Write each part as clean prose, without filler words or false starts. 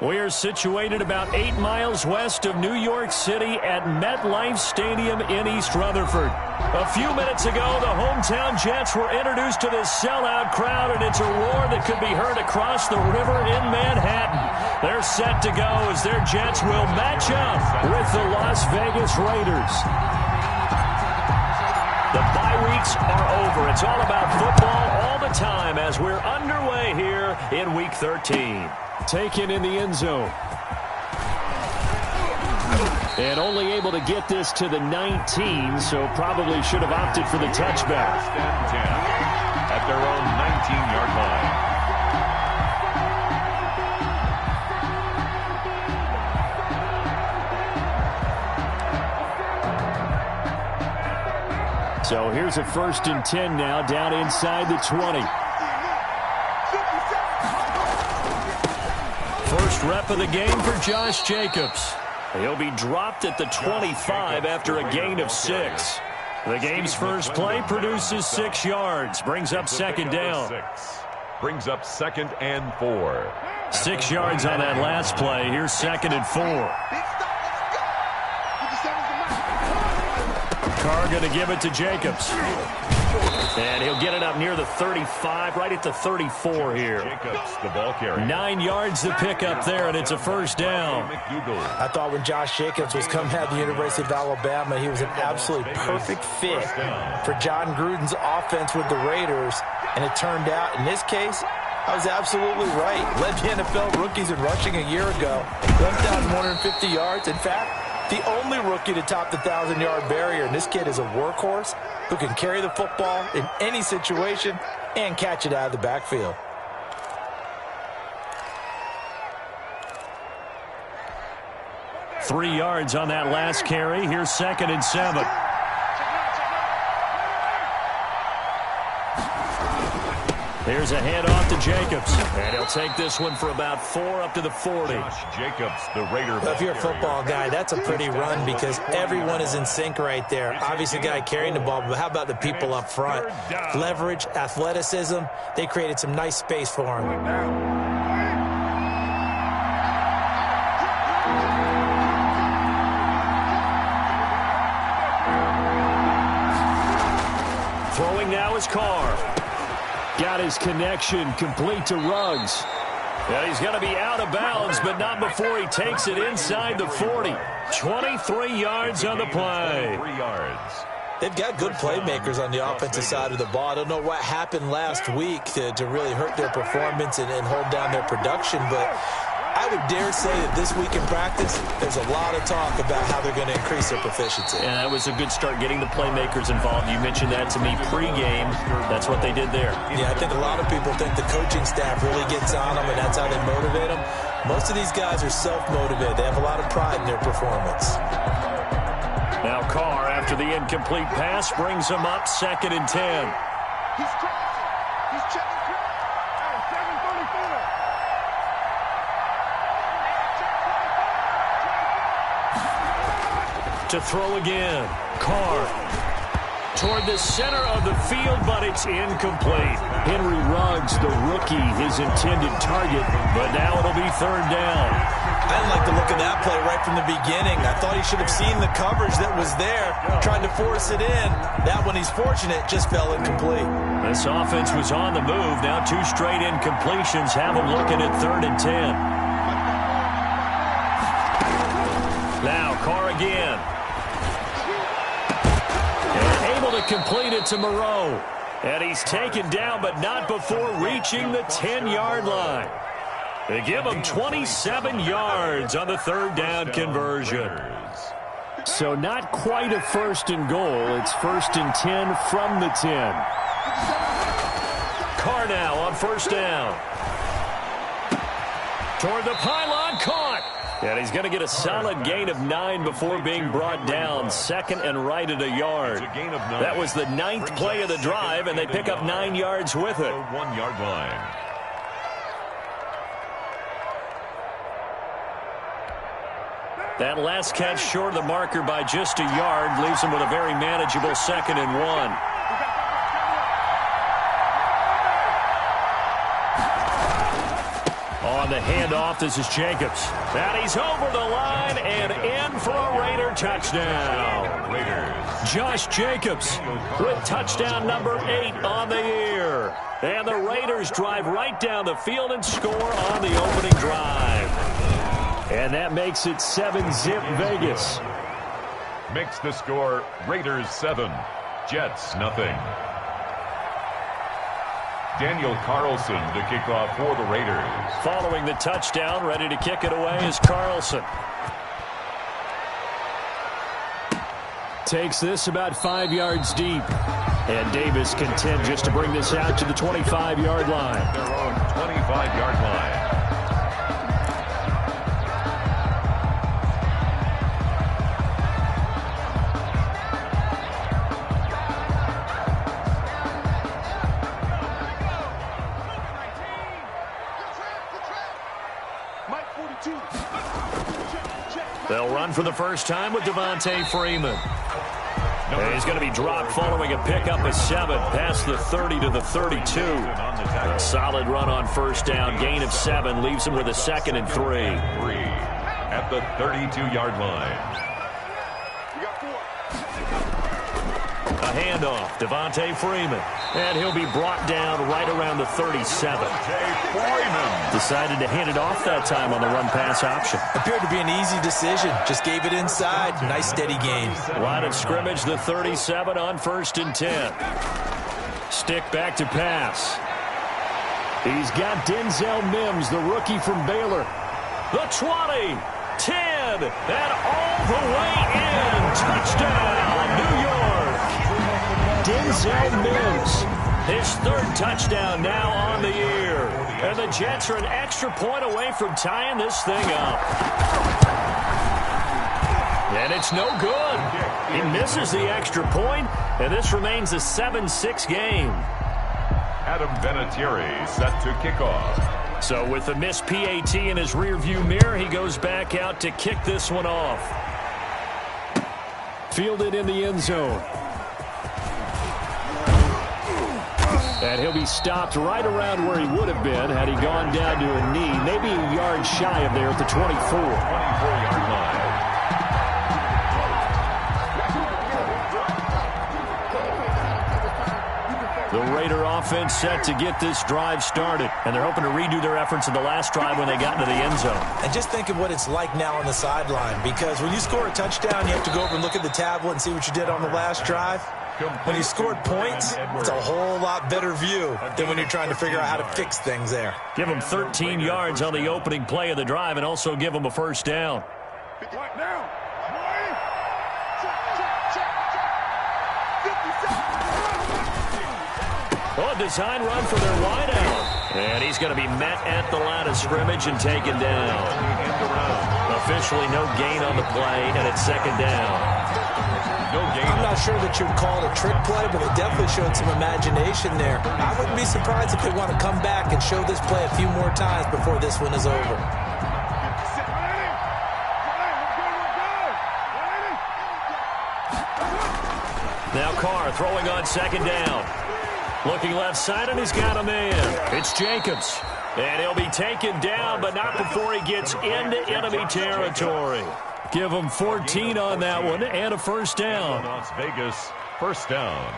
We are situated about 8 miles west of New York City at MetLife Stadium in East Rutherford. A few minutes ago, the hometown Jets were introduced to this sellout crowd, and it's a roar that could be heard across the river in Manhattan. They're set to go as their Jets will match up with the Las Vegas Raiders. The bye weeks are over. It's all about football all the time as we're underway here in Week 13. Taken in the end zone. And only able to get this to the 19, so probably should have opted for the touchback. First and 10 at their own 19-yard line. So here's a 1st and 10 now, down inside the 20. First rep of the game for Josh Jacobs. He'll be dropped at the 25 after a gain of 6. The game's first play produces 6 yards, brings up second down. Brings up 2nd and 4. 6 yards on that last play. Here's 2nd and 4. Carr going to give it to Jacobs. And he'll get it up near the 35, right at the 34 here. Jacobs, the ball carrier. 9 yards to pick up there, and it's a first down. I thought when Josh Jacobs was coming out of the University of Alabama, he was an absolutely perfect fit for John Gruden's offense with the Raiders. And it turned out, in this case, I was absolutely right. Led the NFL rookies in rushing a year ago. 1,150 yards. In fact, the only rookie to top the 1,000-yard barrier. And this kid is a workhorse who can carry the football in any situation and catch it out of the backfield. Three yards on that last carry. Here's 2nd and 7. Here's a handoff to Jacobs. And he'll take this one for about 4 up to the 40. Josh Jacobs, the Raider. Well, if you're a football guy, that's a pretty run because everyone is in sync right there. Obviously, the guy carrying the ball, but how about the people up front? Leverage, athleticism. They created some nice space for him. Throwing now is Carr. Got his connection complete to Ruggs. And he's going to be out of bounds, but not before he takes it inside the 40. 23 yards on the play. 3 yards. They've got good playmakers on the offensive side of the ball. I don't know what happened last week to really hurt their performance and hold down their production, but I would dare say that this week in practice, there's a lot of talk about how they're going to increase their proficiency. And that was a good start getting the playmakers involved. You mentioned that to me pregame. That's what they did there. Yeah, I think a lot of people think the coaching staff really gets on them, and that's how they motivate them. Most of these guys are self-motivated. They have a lot of pride in their performance. Now Carr, after the incomplete pass, brings him up 2nd and 10. He's crossing. He's checking. To throw again. Carr toward the center of the field, but it's incomplete. Henry Ruggs, the rookie, his intended target, but now it'll be 3rd down. I didn't like the look of that play right from the beginning. I thought he should have seen the coverage that was there, tried to force it in. That one, he's fortunate, just fell incomplete. This offense was on the move. Now 2 straight incompletions have them looking at 3rd and 10. Now Carr again. Able to complete it to Moreau. And he's taken down, but not before reaching the 10-yard line. They give him 27 yards on the 3rd down conversion. So not quite a 1st and goal. It's 1st and 10 from the 10. Carr now on 1st down. Toward the pylon, caught. And he's going to get a solid gain of 9 before being brought down. 2nd and right at a yard. That was the 9th play of the drive, and they pick up 9 yards with it. 1-yard line. That last catch short of the marker by just a yard leaves him with a very manageable 2nd and 1. On On the handoff, this is Jacobs. And he's over the line and in for a Raider touchdown. Raiders. Josh Jacobs with touchdown number 8 on the year. And the Raiders drive right down the field and score on the opening drive. And that makes it 7-zip Vegas. Makes the score Raiders 7, Jets nothing. Daniel Carlson to kick off for the Raiders. Following the touchdown, ready to kick it away is Carlson. Takes this about 5 yards deep. And Davis content just to bring this out to the 25-yard line. Their own 25-yard line. They'll run for the first time with Devontae Freeman. And he's going to be dropped following a pickup of 7 past the 30 to the 32. A solid run on first down, gain of 7, leaves him with a 2nd and 3. At the 32-yard line. A handoff, Devontae Freeman. And he'll be brought down right around the 37. Decided to hand it off that time on the run-pass option. Appeared to be an easy decision. Just gave it inside. Nice steady gain. Line of scrimmage, the 37 on 1st and 10. Stick back to pass. He's got Denzel Mims, the rookie from Baylor. The 20, 10, and all the way in. Touchdown, New York. Denzel Mims, his 3rd touchdown now on the year. And the Jets are an extra point away from tying this thing up. And it's no good. He misses the extra point, and this remains a 7-6 game. Adam Vinatieri set to kick off. So with the missed PAT in his rearview mirror, he goes back out to kick this one off. Fielded in the end zone. And he'll be stopped right around where he would have been had he gone down to a knee, maybe a yard shy of there at the 24. 24-yard line. The Raider offense set to get this drive started, and they're hoping to redo their efforts in the last drive when they got into the end zone. And just think of what it's like now on the sideline, because when you score a touchdown, you have to go over and look at the tablet and see what you did on the last drive. When you scored points, it's a whole lot better view than when you're trying to figure out how to fix things there. Give them 13 yards on the opening play of the drive and also give them a first down. Oh, a design run for their wideout. And he's going to be met at the line of scrimmage and taken down. Officially no gain on the play, and it's 2nd down. I'm not sure that you'd call it a trick play, but it definitely showed some imagination there. I wouldn't be surprised if they want to come back and show this play a few more times before this one is over. Now Carr throwing on 2nd down. Looking left side, and he's got a man. It's Jacobs. And he'll be taken down, but not before he gets into enemy territory. Give him 14 on that one and a first down. Las Vegas, first down.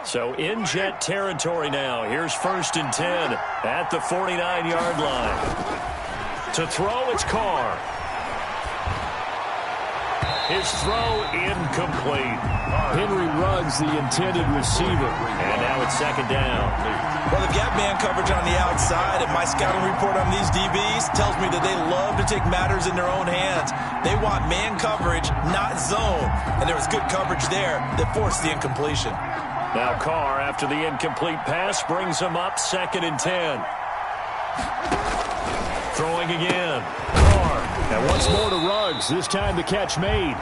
So in Jet territory now. Here's 1st and 10 at the 49-yard line. To throw, it's Carr. His throw incomplete. Henry Ruggs, the intended receiver. And now it's 2nd down. Well, the gap man coverage on the outside, and my scouting report on these DBs tells me that they love to take matters in their own hands. They want man coverage, not zone. And there was good coverage there that forced the incompletion. Now Carr, after the incomplete pass, brings him up 2nd and 10. Throwing again. Carr. And once more to Ruggs. This time the catch made.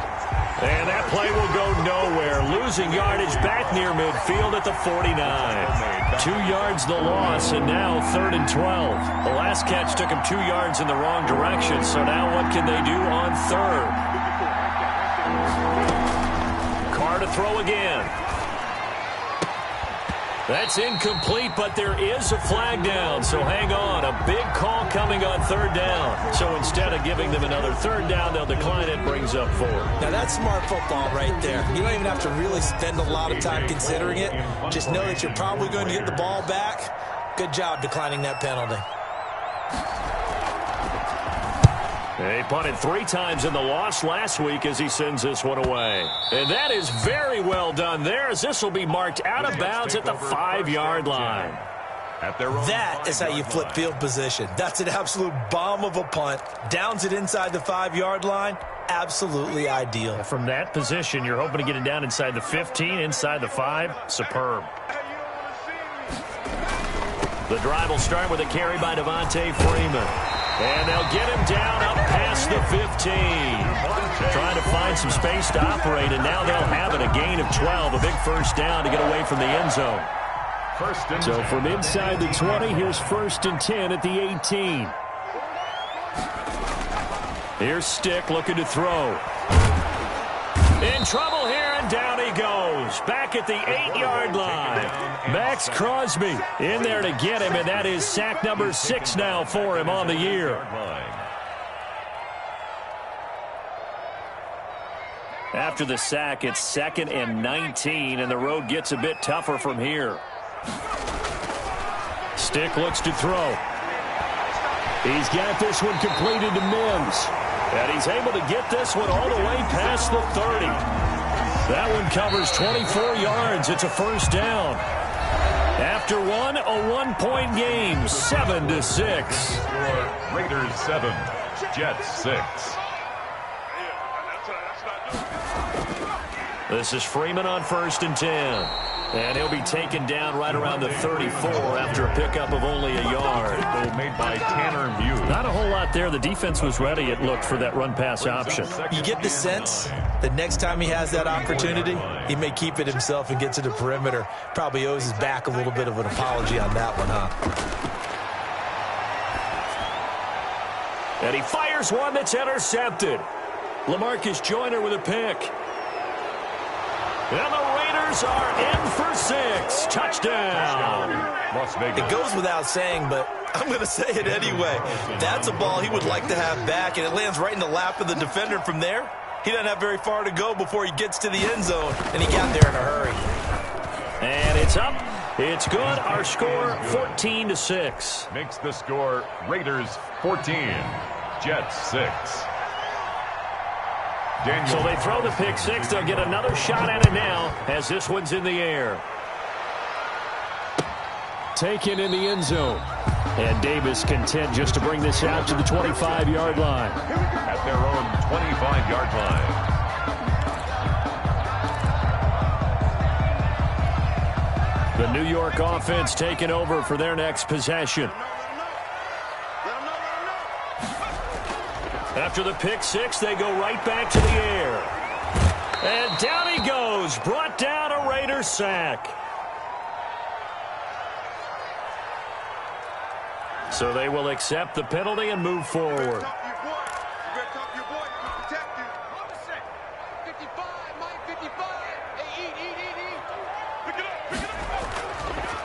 And that play will go nowhere. Losing yardage back near midfield at the 49. 2 yards the loss, and now 3rd and 12. The last catch took him 2 yards in the wrong direction, so now what can they do on 3rd? Carr to throw again. That's incomplete, but there is a flag down, so hang on. A big call coming on third down. So instead of giving them another third down, they'll decline it, brings up 4. Now, that's smart football right there. You don't even have to really spend a lot of time considering it. Just know that you're probably going to get the ball back. Good job declining that penalty. He punted 3 times in the loss last week as he sends this one away. And that is very well done there, as this will be marked out of bounds at the 5-yard line. That is how you flip field position. That's an absolute bomb of a punt. Downs it inside the 5-yard line. Absolutely ideal. From that position, you're hoping to get it down inside the 15, inside the 5. Superb. The drive will start with a carry by Devontae Freeman. And they'll get him down up past the 15. Trying to find some space to operate, and now they'll have it. A gain of 12, a big first down to get away from the end zone. So from inside the 20, here's 1st and 10 at the 18. Here's Stick looking to throw. In trouble here, and down he goes. Back at the 8-yard line. Max Crosby in there to get him, and that is sack number 6 now for him on the year. After the sack, it's 2nd and 19, and the road gets a bit tougher from here. Stick looks to throw. He's got this one completed to Mims. And he's able to get this one all the way past the 30. That one covers 24 yards. It's a first down. After one, a 1-point game, 7-6. Raiders 7, Jets 6. This is Freeman on 1st and 10. And he'll be taken down right around the 34 after a pickup of only a yard. Goal made by Tanner Mew. Not a whole lot there. The defense was ready, it looked, for that run-pass option. You get the sense that next time he has that opportunity, he may keep it himself and get to the perimeter. Probably owes his back a little bit of an apology on that one, huh? And he fires one that's intercepted. LaMarcus Joyner with a pick. And the Raiders are in for 6. Touchdown. It goes without saying, but I'm going to say it anyway. That's a ball he would like to have back, and it lands right in the lap of the defender. From there, he doesn't have very far to go before he gets to the end zone, and he got there in a hurry. And it's up. It's good. Our score, 14-6. Makes the score Raiders 14, Jets 6. So they throw the pick 6. They'll get another shot at it now as this one's in the air. Taken in the end zone. And Davis content just to bring this out to the 25-yard line. At their own 25-yard line. The New York offense taking over for their next possession. After the pick 6, they go right back to the air. And down he goes. Brought down a Raider sack. So they will accept the penalty and move forward.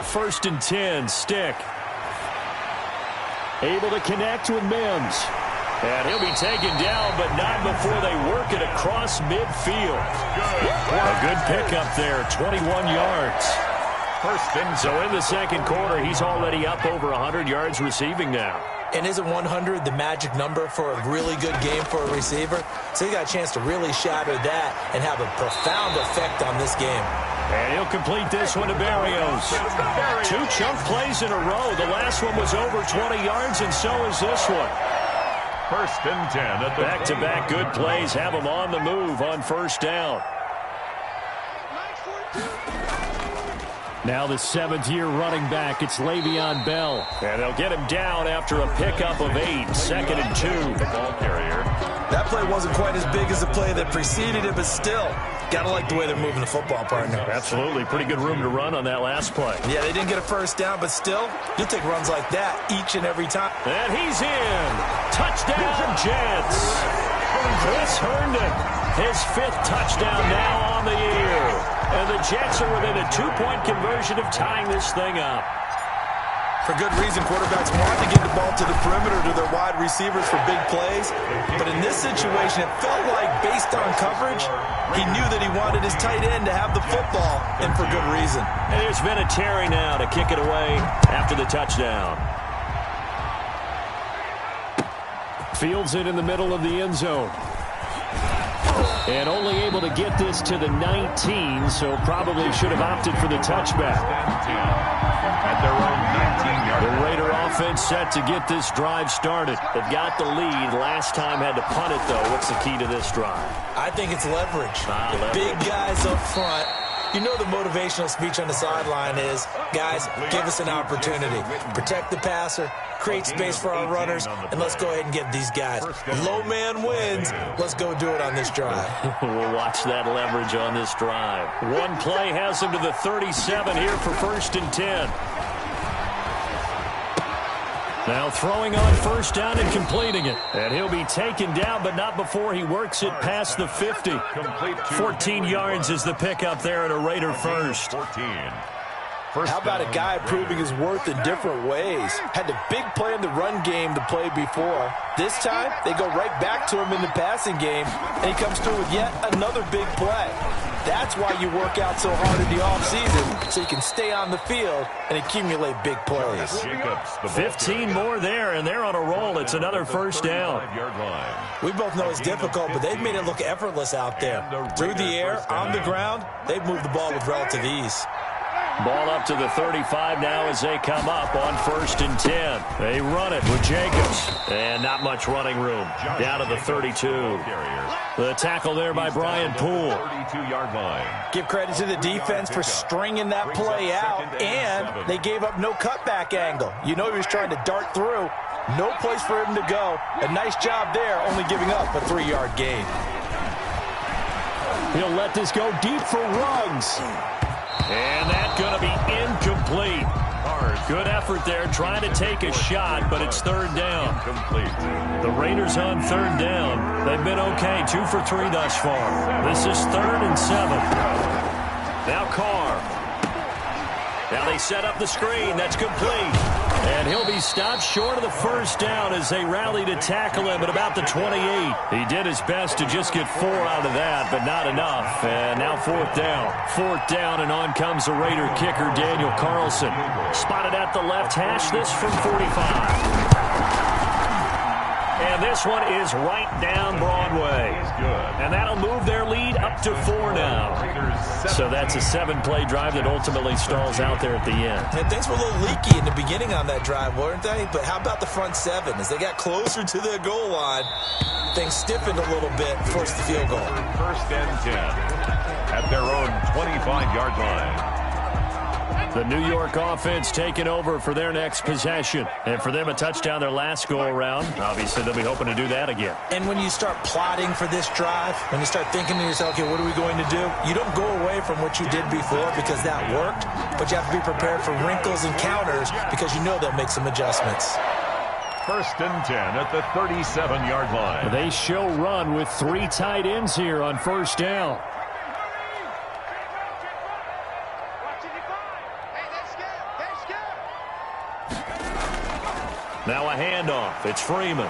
First and 10, Stick. Able to connect with Mims. And he'll be taken down, but not before they work it across midfield. A good pickup there, 21 yards. So in the second quarter, he's already up over 100 yards receiving now. And isn't 100 the magic number for a really good game for a receiver? So he got a chance to really shatter that and have a profound effect on this game. And he'll complete this one to Barrios. 2 chunk plays in a row. The last one was over 20 yards, and so is this one. First and 10 at the back-to-back good plays have them on the move on first down. Now the 7th-year running back, it's Le'Veon Bell. And they'll get him down after a pickup of 8, 2nd and 2. The ball carrier. That play wasn't quite as big as the play that preceded it, but still, gotta like the way they're moving the football, partner. Absolutely. Pretty good room to run on that last play. Yeah, they didn't get a first down, but still, you'll take runs like that each and every time. And he's in. Touchdown, Jets. Chris Herndon, his 5th touchdown now on the year. And the Jets are within a 2-point conversion of tying this thing up. For good reason, quarterbacks want to get the ball to the perimeter to their wide receivers for big plays. But in this situation, it felt like, based on coverage, he knew that he wanted his tight end to have the football, and for good reason. And there's been a Terry now to kick it away after the touchdown. Fields it in the middle of the end zone. And only able to get this to the 19, so probably should have opted for the touchback. At their own 19-yard line. The Raider offense set to get this drive started. They've got the lead. Last time had to punt it, though. What's the key to this drive? I think it's leverage. Leverage. Big guys up front. You know the motivational speech on the sideline is, guys, give us an opportunity. Protect the passer, create space for our runners, and let's go ahead and get these guys. Low man wins. Let's go do it on this drive. We'll watch that leverage on this drive. One play has him to the 37 here for 1st and 10. Now throwing on 1st down and completing it. And he'll be taken down, but not before he works it past the 50. 14 yards is the pickup there at a Raider first. How about a guy proving his worth in different ways? Had the big play in the run game to play before. This time, they go right back to him in the passing game, and he comes through with yet another big play. That's why you work out so hard in the offseason, so you can stay on the field and accumulate big plays. 15 more there, and they're on a roll. It's another 1st down. We both know it's difficult, but they've made it look effortless out there. Through the air, on the ground, they've moved the ball with relative ease. Ball up to the 35 now as they come up on 1st and 10. They run it with Jacobs. And not much running room. Down to the 32. The tackle there by Brian Poole. 32-yard line. Give credit to the defense for stringing that play out, and they gave up no cutback angle. You know he was trying to dart through. No place for him to go. A nice job there, only giving up a 3-yard gain. He'll let this go deep for Ruggs. And that's going to be incomplete. Good effort there, trying to take a shot, but it's 3rd down. The Raiders on 3rd down. They've been okay, 2 for 3 thus far. This is 3rd and 7. Now Carr. Now they set up the screen. That's complete. And he'll be stopped short of the 1st down as they rally to tackle him at about the 28. He did his best to just get 4 out of that, but not enough. And now 4th down. 4th down, and on comes the Raider kicker, Daniel Carlson. Spotted at the left hash, this from 45. And this one is right down Broadway. And that'll move their lead up to 4 now. So that's a 7-play drive that ultimately stalls out there at the end. And things were a little leaky in the beginning on that drive, weren't they? But how about the front 7? As they got closer to their goal line, things stiffened a little bit, forced the field goal. 1st and 10 at their own 25-yard line. The New York offense taking over for their next possession. And for them, a touchdown their last go-around. Obviously, they'll be hoping to do that again. And when you start plotting for this drive, when you start thinking to yourself, okay, what are we going to do? You don't go away from what you did before because that worked, but you have to be prepared for wrinkles and counters because you know they'll make some adjustments. 1st and 10 at the 37-yard line. They show run with 3 tight ends here on 1st down. Now a handoff. It's Freeman.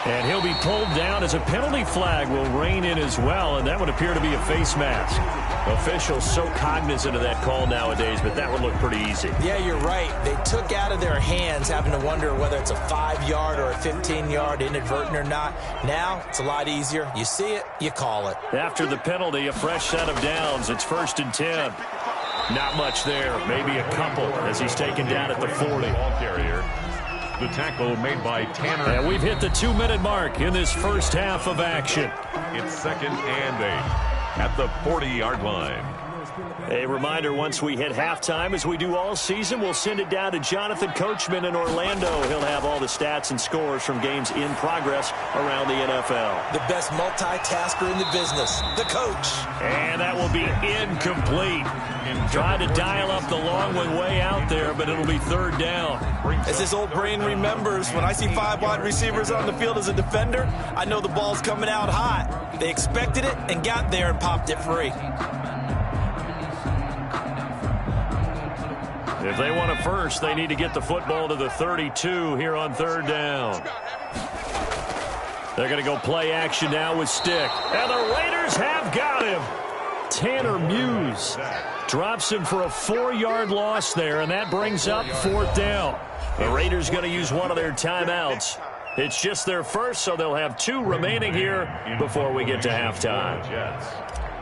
And he'll be pulled down as a penalty flag will rein in as well, and that would appear to be a face mask. Officials so cognizant of that call nowadays, but that would look pretty easy. Yeah, you're right. They took out of their hands having to wonder whether it's a 5-yard or a 15-yard inadvertent or not. Now, it's a lot easier. You see it, you call it. After the penalty, a fresh set of downs. It's 1st and 10. Not much there. Maybe a couple as he's taken down at the 40. Ball carrier. The tackle made by Tanner. And we've hit the 2-minute mark in this first half of action. It's 2nd and 8 at the 40-yard line. A reminder, once we hit halftime, as we do all season, we'll send it down to Jonathan Coachman in Orlando. He'll have all the stats and scores from games in progress around the NFL. The best multitasker in the business, the coach. And that will be incomplete. Trying to dial up the long one way out there, but it'll be 3rd down. As this old brain remembers, when I see 5 wide receivers on the field as a defender, I know the ball's coming out hot. They expected it and got there and popped it free. If they want it first, they need to get the football to the 32 here on third down. They're going to go play action now with Stick. And the Raiders have got him. Tanner Muse drops him for a 4-yard loss there, and that brings up fourth down. The Raiders going to use one of their timeouts. It's just their first, so they'll have 2 remaining here before we get to halftime.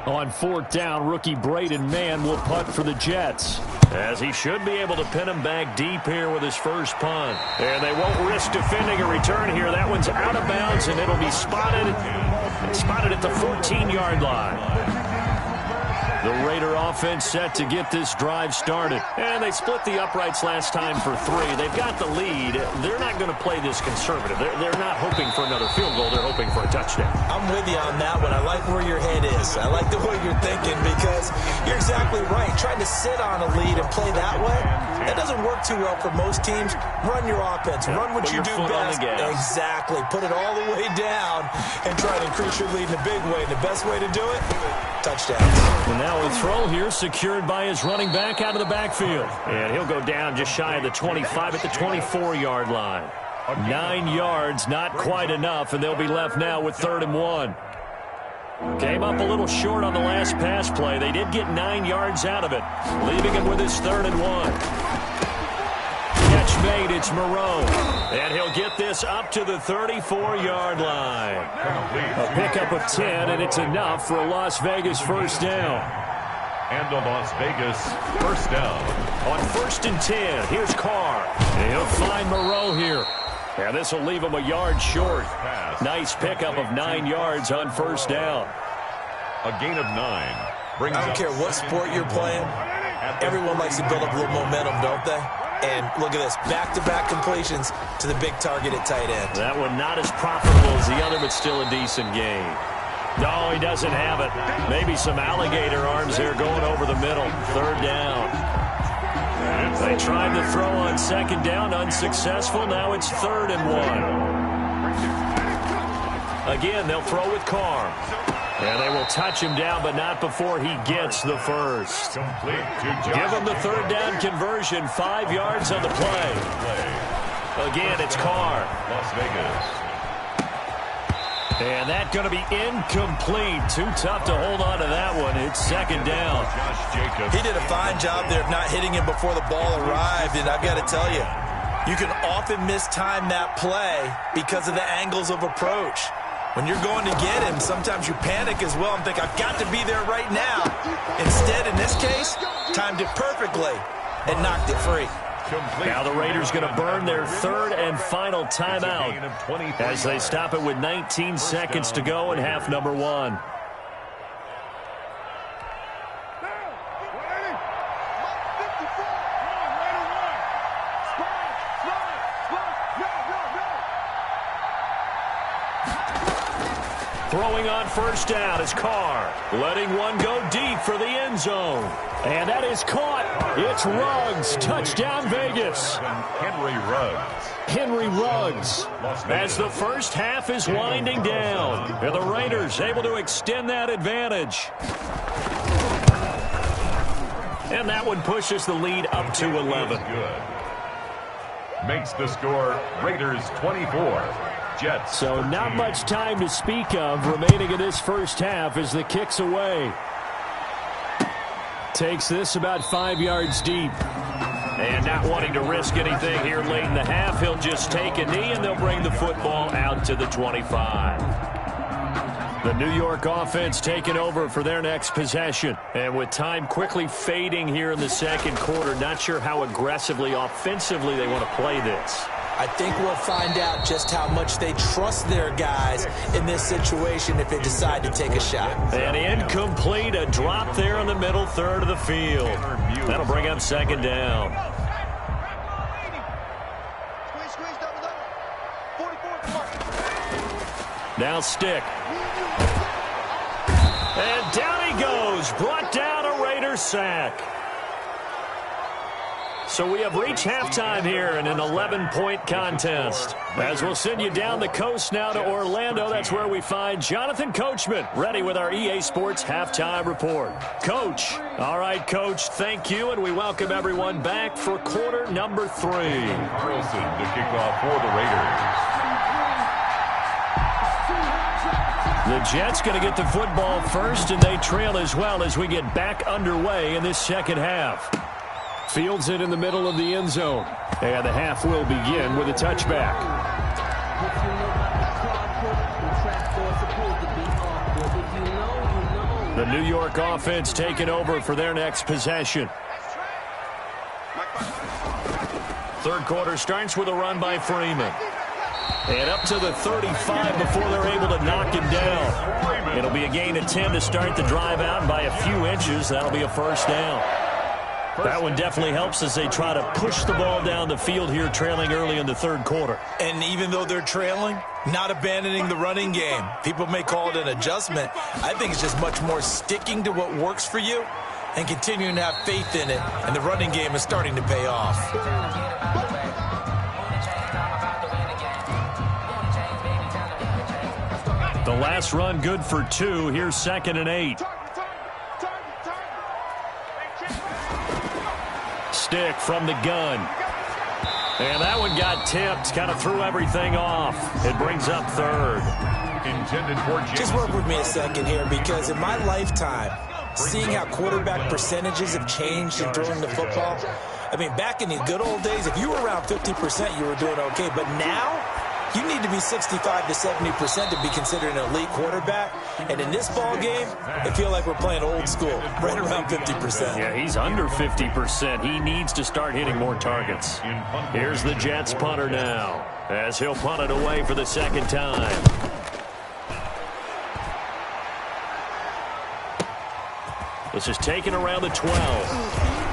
On fourth down, rookie Braden Mann will punt for the Jets, as he should be able to pin him back deep here with his first punt. And they won't risk defending a return here. That one's out of bounds, and it'll be spotted at the 14-yard line. The Raider offense set to get this drive started. And they split the uprights last time for 3. They've got the lead. They're not going to play this conservative. They're not hoping for another field goal. They're hoping for a touchdown. I'm with you on that one. I like where your head is. I like the way you're thinking, because you're exactly right. Trying to sit on a lead and play that way, that doesn't work too well for most teams. Run your offense. Run what you do best. Exactly. Put it all the way down and try to increase your lead in a big way. And the best way to do it, touchdowns. And now a throw here secured by his running back out of the backfield. And he'll go down just shy of the 25 at the 24-yard line. 9 yards, not quite enough, and they'll be left now with 3rd and 1. Came up a little short on the last pass play. They did get 9 yards out of it, leaving him with his 3rd and 1. Catch made, it's Moreau. And he'll get this up to the 34-yard line. A pickup of 10, and it's enough for a Las Vegas first down. And a Las Vegas first down. On 1st and 10, here's Carr. And he'll find Moreau here. And this will leave him a yard short. Nice pickup of 9 yards on first down. A gain of 9. I don't care what sport you're playing. Everyone likes to build up a little momentum, don't they? And look at this, back-to-back completions to the big target at tight end. That one not as profitable as the other, but still a decent gain. No, he doesn't have it. Maybe some alligator arms there going over the middle. 3rd down. They tried to throw on 2nd down, unsuccessful. Now it's 3rd and 1. Again, they'll throw with Carr. And they will touch him down, but not before he gets the first. Give him the 3rd down conversion. 5 yards on the play. Again, it's Carr. Las Vegas. And that's going to be incomplete. Too tough to hold on to that one. It's 2nd down. He did a fine job there of not hitting him before the ball arrived, and I've got to tell you, you can often mistime that play because of the angles of approach. When you're going to get him, sometimes you panic as well and think, I've got to be there right now. Instead, in this case, timed it perfectly and knocked it free. Now the Raiders going to burn their 3rd and final timeout as they stop it with 19 seconds to go in half number 1. Throwing on first down is Carr. Letting one go deep for the end zone. And that is caught. It's Ruggs. Touchdown Vegas. Henry Ruggs. As the first half is winding down. And the Raiders able to extend that advantage. And that one pushes the lead up to 11. Makes the score Raiders 24. Jets. So not much time to speak of remaining in this first half as the kick's away. Takes this about 5 yards deep. And not wanting to risk anything here late in the half, he'll just take a knee and they'll bring the football out to the 25. The New York offense taking over for their next possession. And with time quickly fading here in the 2nd quarter, not sure how aggressively, offensively they want to play this. I think we'll find out just how much they trust their guys in this situation if they decide to take a shot. And incomplete, a drop there in the middle 3rd of the field. That'll bring up 2nd down. Now Stick. And down he goes. Brought down a Raider sack. So we have reached halftime here in an 11-point contest. As we'll send you down the coast now to Orlando, that's where we find Jonathan Coachman, ready with our EA Sports halftime report. Coach. All right, Coach, thank you, and we welcome everyone back for quarter number 3. Carlson to kick off for the Raiders. The Jets going to get the football first, and they trail as well as we get back underway in this second half. Fields it in the middle of the end zone. And the half will begin with a touchback. The New York offense taking over for their next possession. Third quarter starts with a run by Freeman. And up to the 35 before they're able to knock him down. It'll be a gain of 10 to start the drive out, and by a few inches, that'll be a first down. That one definitely helps as they try to push the ball down the field here, trailing early in the third quarter. And even though they're trailing, not abandoning the running game. People may call it an adjustment. I think it's just much more sticking to what works for you and continuing to have faith in it, and the running game is starting to pay off. The last run good for 2. Here's 2nd and 8. Stick from the gun. And that one got tipped. Kind of threw everything off. It brings up 3rd. Intended for James. Just work with me a second here, because in my lifetime, seeing how quarterback percentages have changed in throwing the football, I mean, back in the good old days, if you were around 50%, you were doing okay. But now, you need to be 65 to 70% to be considered an elite quarterback. And in this ball game, I feel like we're playing old school, right around 50%. Yeah, he's under 50%. He needs to start hitting more targets. Here's the Jets punter now, as he'll punt it away for the second time. This is taken around the 12.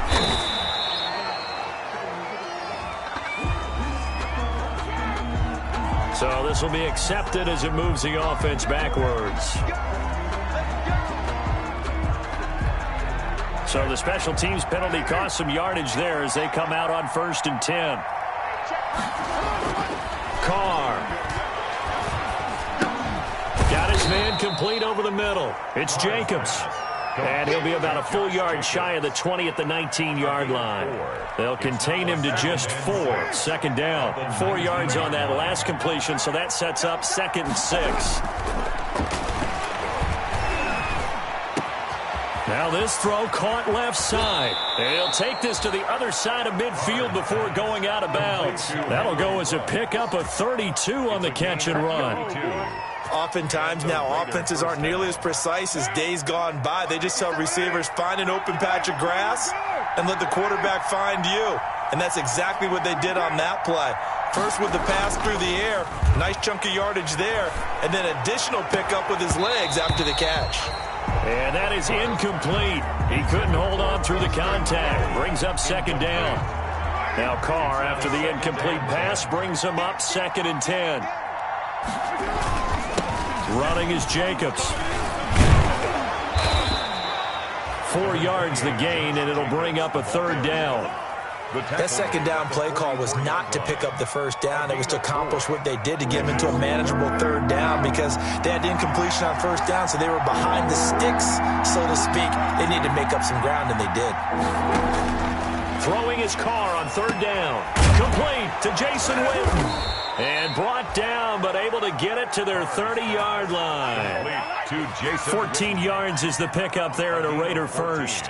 So this will be accepted as it moves the offense backwards. So the special teams penalty cost some yardage there as they come out on 1st and 10. Carr. Got his man complete over the middle. It's Jacobs. And he'll be about a full yard shy of the 20 at the 19-yard line. They'll contain him to just 4. 2nd down. 4 yards on that last completion, so that sets up 2nd and 6. Now this throw caught left side. And he'll take this to the other side of midfield before going out of bounds. That'll go as a pickup of 32 on the catch and run. Oftentimes now offenses aren't nearly as precise as days gone by. They just tell receivers, find an open patch of grass and let the quarterback find you. And that's exactly what they did on that play. First with the pass through the air, nice chunk of yardage there, and then additional pickup with his legs after the catch. And that is incomplete. He couldn't hold on through the contact. Brings up 2nd down. Now Carr, after the incomplete pass, brings him up 2nd and 10. Running is Jacobs. 4 yards the gain, and it'll bring up a 3rd down. That 2nd down play call was not to pick up the 1st down. It was to accomplish what they did, to get them into a manageable 3rd down, because they had the incompletion on 1st down, so they were behind the sticks, so to speak. They needed to make up some ground, and they did. Throwing his Carr on 3rd down. Complete to Jason Witten. And brought down, but able to get it to their 30-yard line. 14 yards is the pickup there at a Raider first.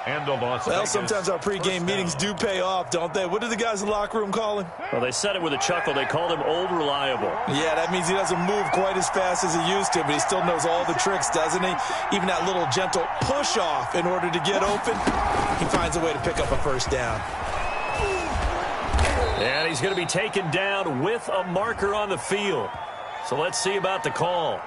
And a loss. Well, sometimes our pregame meetings do pay off, don't they? What do the guys in the locker room call him? Well, they said it with a chuckle. They called him Old Reliable. Yeah, that means he doesn't move quite as fast as he used to, but he still knows all the tricks, doesn't he? Even that little gentle push-off in order to get open, he finds a way to pick up a 1st down. And he's going to be taken down with a marker on the field. So let's see about the call.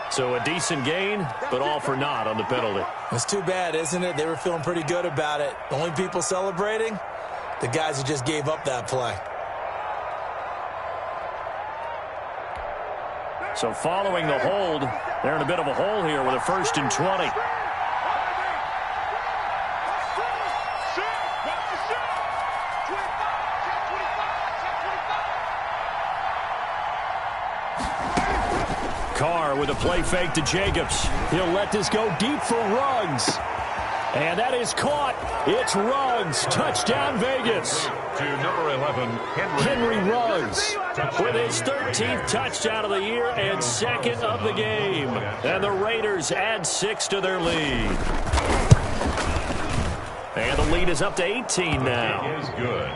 So a decent gain, but all for naught on the penalty. It's too bad, isn't it? They were feeling pretty good about it. The only people celebrating, the guys who just gave up that play. So following the hold, they're in a bit of a hole here with a 1st and 20. Carr with a play fake to Jacobs. He'll let this go deep for Ruggs. And that is caught. It's Ruggs. Touchdown, Vegas. To number 11, Henry Ruggs with his 13th touchdown of the year and second of the game. And the Raiders add 6 to their lead. And the lead is up to 18 now. It is good.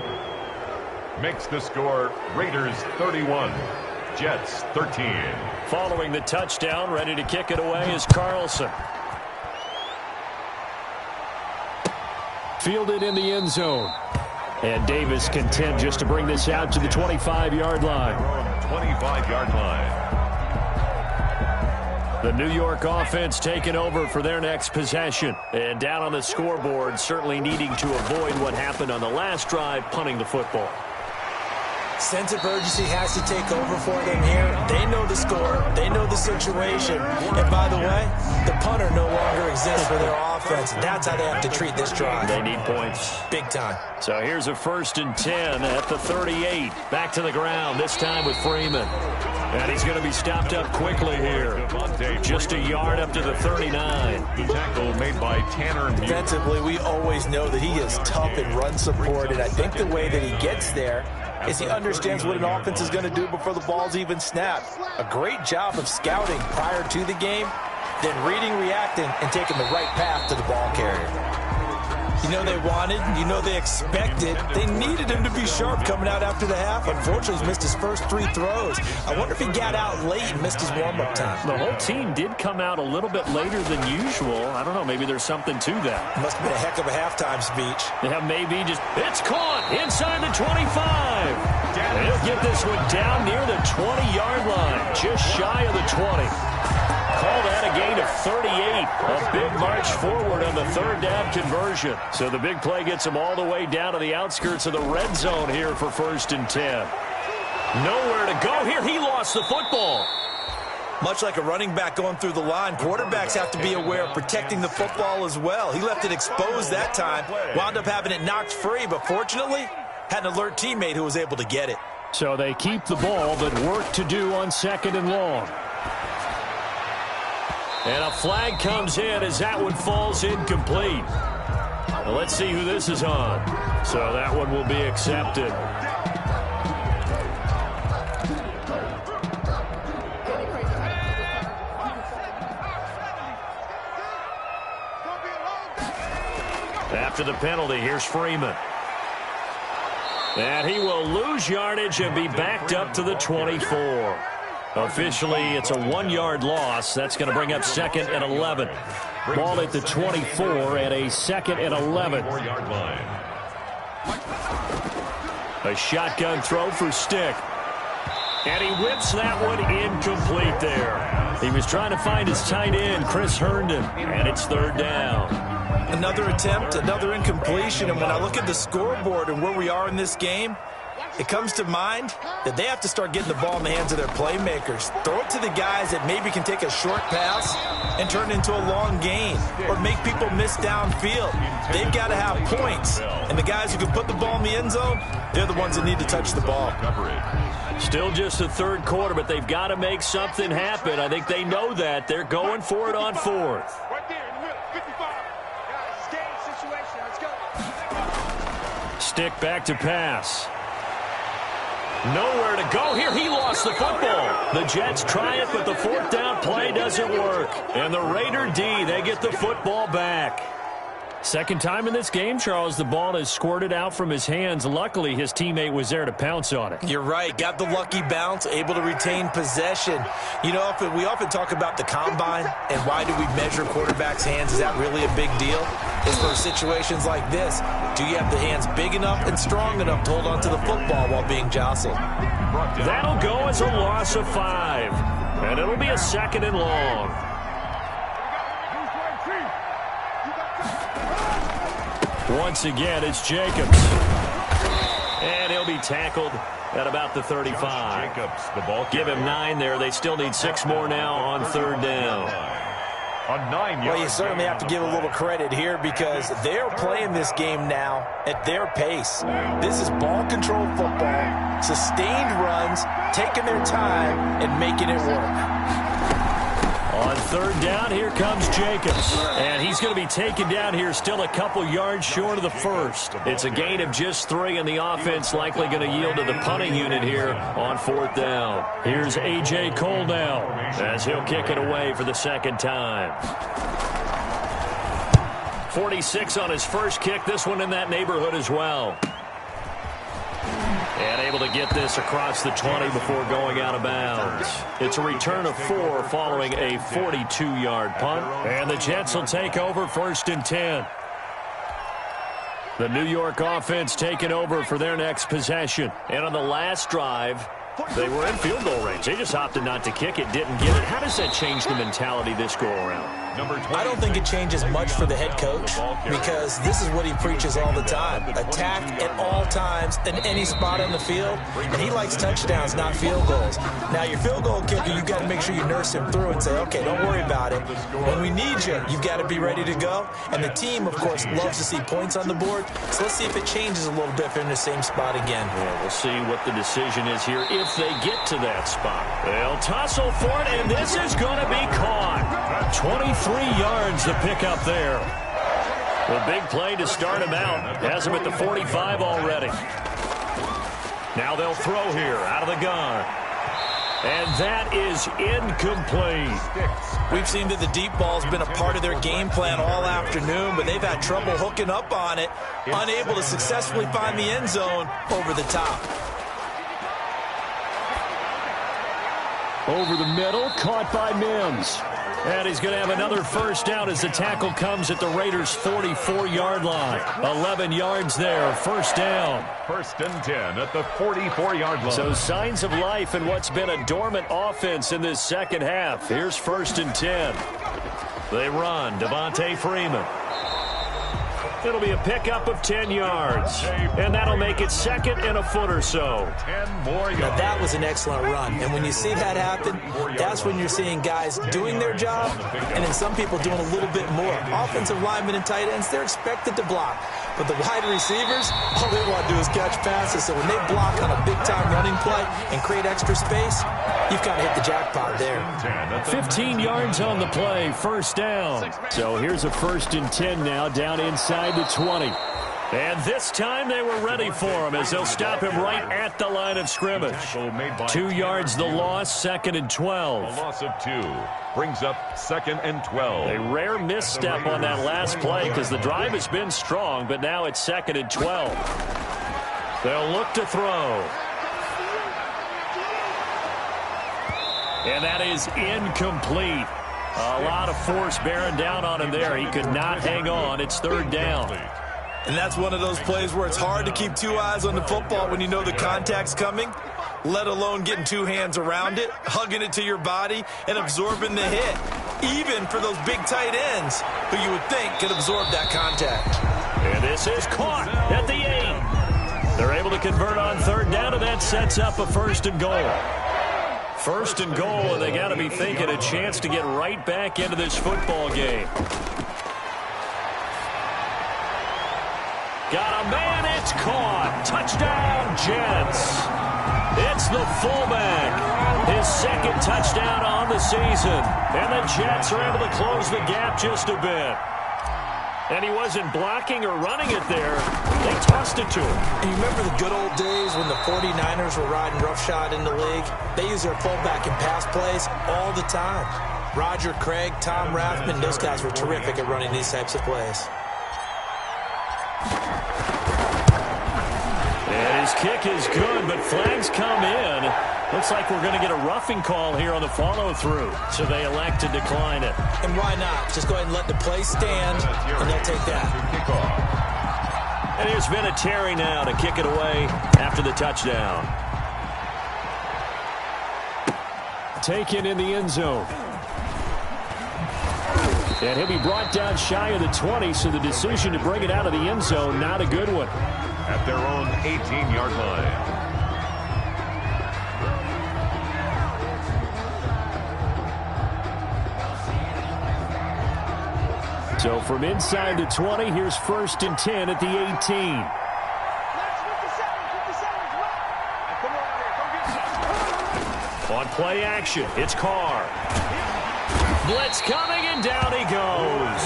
Makes the score Raiders 31, Jets 13. Following the touchdown, ready to kick it away is Carlson. Fielded in the end zone. And Davis content just to bring this out to the 25-yard line. 25-yard line. The New York offense taking over for their next possession. And down on the scoreboard, certainly needing to avoid what happened on the last drive, punting the football. Sense of urgency has to take over for them here. They know the score. They know the situation. And by the way, the punter no longer exists for their offense. That's how they have to treat this drive. They need points. Big time. So here's a 1st and 10 at the 38. Back to the ground, this time with Freeman. And he's going to be stopped up quickly here. Just a yard up to the 39. The tackle made by Tanner. Defensively, we always know that he is tough in run support. And I think the way that he gets there is he understands what an offense is going to do before the ball's even snapped. A great job of scouting prior to the game, then reading, reacting, and taking the right path to the ball carrier. You know they wanted, you know they expected. They needed him to be sharp coming out after the half. Unfortunately, he's missed his first 3 throws. I wonder if he got out late and missed his warm-up time. The whole team did come out a little bit later than usual. I don't know, maybe there's something to that. Must have been a heck of a halftime speech. Yeah, maybe just, it's caught inside the 25. And he'll get this one down near the 20-yard line, just shy of the 20. Call that a gain of 38. A big march forward on the 3rd down conversion. So the big play gets him all the way down to the outskirts of the red zone here for 1st and 10. Nowhere to go here. He lost the football. Much like a running back going through the line, quarterbacks have to be aware of protecting the football as well. He left it exposed that time, wound up having it knocked free, but fortunately had an alert teammate who was able to get it. So they keep the ball, but work to do on 2nd and long. And a flag comes in as that one falls incomplete. Well, let's see who this is on. So that one will be accepted. After the penalty, here's Freeman. And he will lose yardage and be backed up to the 24. Officially, it's a 1-yard loss. That's going to bring up 2nd and 11. Ball at the 24 and a 2nd and 11. 4-yard line. A shotgun throw for Stick. And he whips that one incomplete there. He was trying to find his tight end, Chris Herndon, and it's 3rd down. Another attempt, another incompletion, and when I look at the scoreboard and where we are in this game, it comes to mind that they have to start getting the ball in the hands of their playmakers. Throw it to the guys that maybe can take a short pass and turn it into a long gain or make people miss downfield. They've got to have points, and the guys who can put the ball in the end zone, they're the ones that need to touch the ball. Still just the 3rd quarter, but they've got to make something happen. I think they know that. They're going for it on 4th. Right there in the middle, 55. Guys, game situation. Let's go. Stick back to pass. Nowhere to go here. He lost the football. The Jets try it, but the 4th down play doesn't work. And the Raider D, they get the football back. Second time in this game, Charles, the ball has squirted out from his hands. Luckily, his teammate was there to pounce on it. You're right. Got the lucky bounce, able to retain possession. You know, we often talk about the combine and why do we measure quarterbacks' hands. Is that really a big deal? It's for situations like this. Do you have the hands big enough and strong enough to hold on to the football while being jostled? That'll go as a loss of 5. And it'll be a 2nd and long. Once again, it's Jacobs. And he'll be tackled at about the 35. Jacobs, the ball. Give him 9 there. They still need 6 more now on 3rd down. A 9-yard. Well, you certainly have to give a little credit here because they're playing this game now at their pace. This is ball control football, sustained runs, taking their time, and making it work. On third down, here comes Jacobs. And he's going to be taken down here still a couple yards short of the first. It's a gain of just 3, and the offense likely going to yield to the punting unit here on fourth down. Here's A.J. Cole now as he'll kick it away for the second time. 46 on his first kick. This one in that neighborhood as well. And able to get this across the 20 before going out of bounds. It's a return of 4 following a 42-yard punt. And the Jets will take over 1st and 10. The New York offense taking over for their next possession. And on the last drive, they were in field goal range. They just opted not to kick it, didn't get it. How does that change the mentality this go-around? I don't think it changes much for the head coach because this is what he preaches all the time. Attack at all times in any spot on the field, and he likes touchdowns, not field goals. Now, your field goal kicker, you've got to make sure you nurse him through and say, okay, don't worry about it. When we need you, you've got to be ready to go. And the team, of course, loves to see points on the board. So let's see if it changes a little bit if they're in the same spot again. Yeah, we'll see what the decision is here if they get to that spot. They'll tussle for it, and this is going to be caught. 23 yards to pick up there. The big play to start him out. Has him at the 45 already. Now they'll throw here out of the gun. And that is incomplete. We've seen that the deep ball's been a part of their game plan all afternoon, but they've had trouble hooking up on it, unable to successfully find the end zone over the top. Over the middle, caught by Mims. And he's going to have another first down as the tackle comes at the Raiders' 44-yard line. 11 yards there, first down. 1st and 10 at the 44-yard line. So signs of life in what's been a dormant offense in this second half. Here's 1st and 10. They run, Devontae Freeman. It'll be a pickup of 10 yards. And that'll make it 2nd and a foot or so. 10 more yards. Now, that was an excellent run. And when you see that happen, that's when you're seeing guys doing their job and then some people doing a little bit more. Offensive linemen and tight ends, they're expected to block. But the wide receivers, all they want to do is catch passes. So when they block on a big-time running play and create extra space, you've got to hit the jackpot there. 15 yards on the play, first down. So here's a 1st and 10 now, down inside the 20. And this time they were ready for him as they'll stop him right at the line of scrimmage. 2 yards the loss, 2nd and 12. A loss of 2 brings up 2nd and 12. A rare misstep on that last play because the drive has been strong, but now it's 2nd and 12. They'll look to throw. And that is incomplete. A lot of force bearing down on him there. He could not hang on. It's 3rd down. And that's one of those plays where it's hard to keep 2 eyes on the football when you know the contact's coming, let alone getting 2 hands around it, hugging it to your body, and absorbing the hit, even for those big tight ends who you would think could absorb that contact. And this is caught at the 8. They're able to convert on 3rd down, and that sets up a 1st and goal. 1st and goal, and they got to be thinking a chance to get right back into this football game. Got a man, it's caught. Touchdown, Jets. It's the fullback. His 2nd touchdown on the season. And the Jets are able to close the gap just a bit. And he wasn't blocking or running it there. They tossed it to him. And you remember the good old days when the 49ers were riding roughshod in the league? They use their fullback in pass plays all the time. Roger Craig, Tom Rathman, those guys were terrific at running these types of plays. And his kick is good, but flags come in. Looks like we're going to get a roughing call here on the follow-through, so they elect to decline it. And why not? Just go ahead and let the play stand, and they'll take that. And there's been a Terry now to kick it away after the touchdown. Taken in the end zone. And he'll be brought down shy of the 20, so the decision to bring it out of the end zone, not a good one. At their own 18-yard line. So from inside the 20, here's 1st and 10 at the 18. On play action, it's Carr. Blitz coming, and down he goes.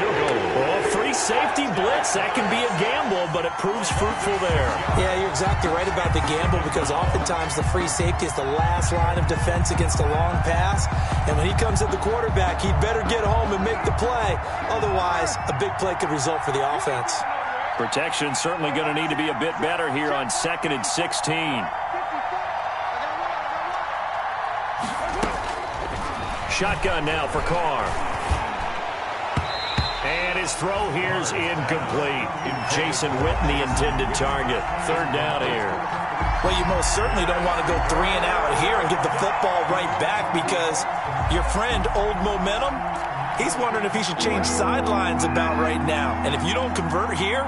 Oh, free safety blitz. That can be a gamble, but it proves fruitful there. Yeah, you're exactly right about the gamble because oftentimes the free safety is the last line of defense against a long pass. And when he comes at the quarterback, he'd better get home and make the play. Otherwise, a big play could result for the offense. Protection certainly going to need to be a bit better here on 2nd and 16. Shotgun now for Carr. And his throw here's incomplete. Jason Witten, the intended target. 3rd down here. Well, you most certainly don't want to go 3 and out here and get the football right back because your friend, Old Momentum, he's wondering if he should change sidelines about right now. And if you don't convert here,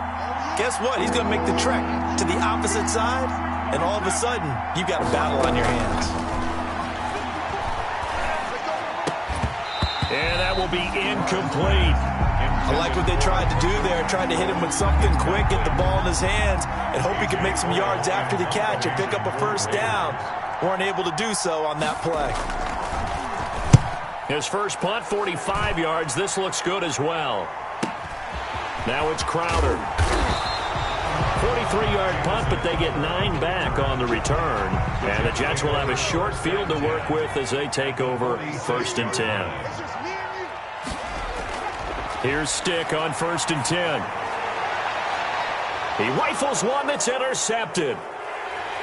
guess what? He's going to make the trek to the opposite side, and all of a sudden, you've got a battle on your hands. And that will be incomplete. I like what they tried to do there. Tried to hit him with something quick, get the ball in his hands, and hope he could make some yards after the catch and pick up a 1st down. Weren't able to do so on that play. His first punt, 45 yards. This looks good as well. Now it's Crowder. 43-yard punt, but they get 9 back on the return. And the Jets will have a short field to work with as they take over 1st and 10. Here's Stick on 1st and 10. He rifles one that's intercepted.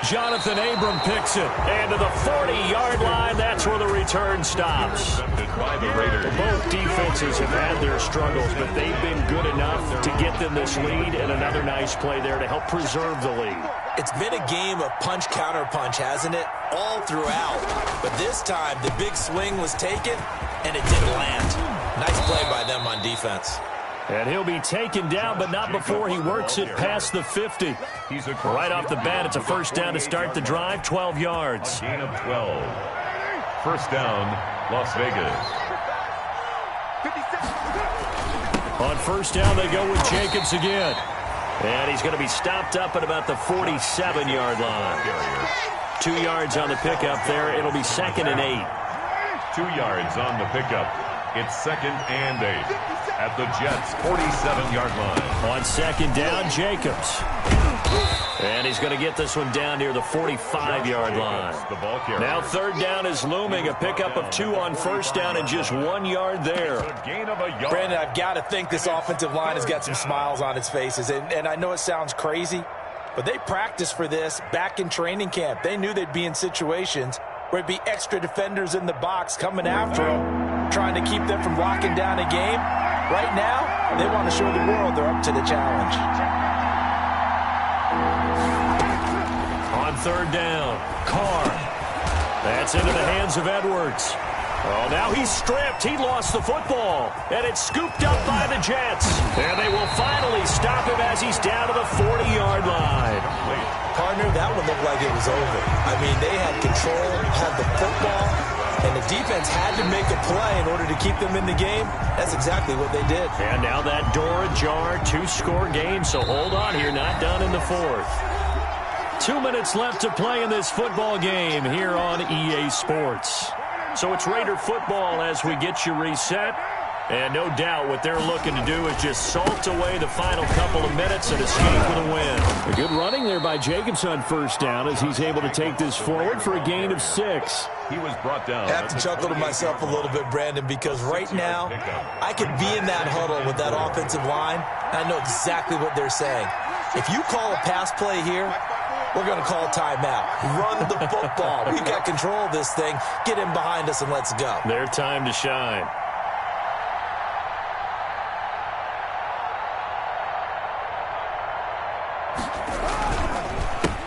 Jonathan Abram picks it. And to the 40-yard line, that's where the return stops. By the Raiders. Both defenses have had their struggles, but they've been good enough to get them this lead, and another nice play there to help preserve the lead. It's been a game of punch-counter-punch, hasn't it? All throughout. But this time, the big swing was taken, and it didn't land. Nice play by them on defense. And he'll be taken down, but not before he works it past the 50. Right off the bat, it's a 1st down to start the drive, 12 yards. Gain of 12. 1st down, Las Vegas. On 1st down, they go with Jacobs again. And he's going to be stopped up at about the 47-yard line. 2 yards on the pickup there. It'll be 2nd and 8. 2 yards on the pickup. It's 2nd and 8. At the Jets' 47-yard line. On 2nd down, Jacobs. And he's going to get this one down near the 45-yard line. Now 3rd down is looming. A pickup of 2 on 1st down and just 1 yard there. Brandon, I've got to think this offensive line has got some smiles on its faces. And I know it sounds crazy, but they practiced for this back in training camp. They knew they'd be in situations where it'd be extra defenders in the box coming after them, trying to keep them from locking down a game. Right now, they want to show the world they're up to the challenge. On 3rd down, Carr. That's into the hands of Edwards. Oh, now he's stripped. He lost the football. And it's scooped up by the Jets. And they will finally stop him as he's down to the 40-yard line. Partner, that one looked like it was over. I mean, they had control, had the football, and the defense had to make a play in order to keep them in the game. That's exactly what they did. And now that door ajar, 2-score game, so hold on here, not done in the 4th. 2 minutes left to play in this football game here on EA Sports. So it's Raider football as we get you reset. And no doubt what they're looking to do is just salt away the final couple of minutes and escape with a win. A good running there by Jacobs on 1st down as he's able to take this forward for a gain of 6. He was brought down. I have to chuckle to myself a little bit, Brandon, because right now I could be in that huddle with that offensive line, and I know exactly what they're saying. If you call a pass play here, we're going to call timeout. Run the football. We've got control of this thing. Get in behind us and let's go. Their time to shine.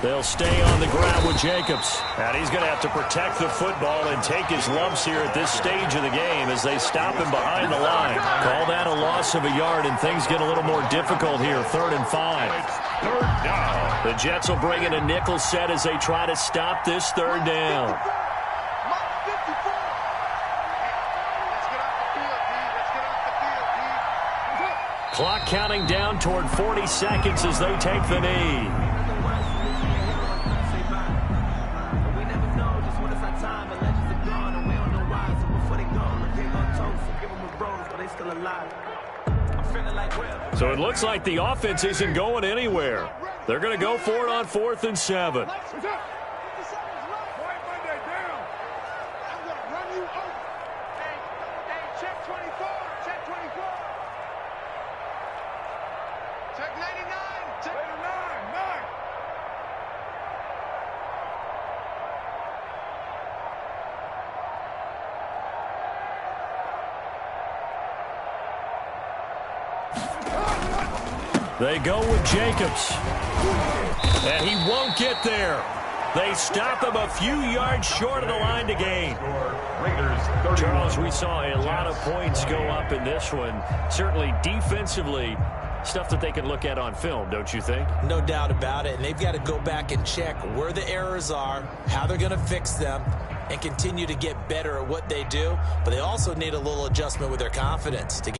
They'll stay on the ground with Jacobs. And he's going to have to protect the football and take his lumps here at this stage of the game as they stop him behind the line. Call that a loss of a yard, and things get a little more difficult here. 3rd and 5. 3rd down. The Jets will bring in a nickel set as they try to stop this 3rd down. Clock counting down toward 40 seconds as they take the knee. So it looks like the offense isn't going anywhere. They're going to go for it on 4th and 7. Check 24. Check 24. Check 99. Check 99. They go with Jacobs. And he won't get there. They stop him a few yards short of the line to gain. Charles, we saw a lot of points go up in this one. Certainly defensively, stuff that they can look at on film, don't you think? No doubt about it. And they've got to go back and check where the errors are, how they're going to fix them, and continue to get better at what they do. But they also need a little adjustment with their confidence to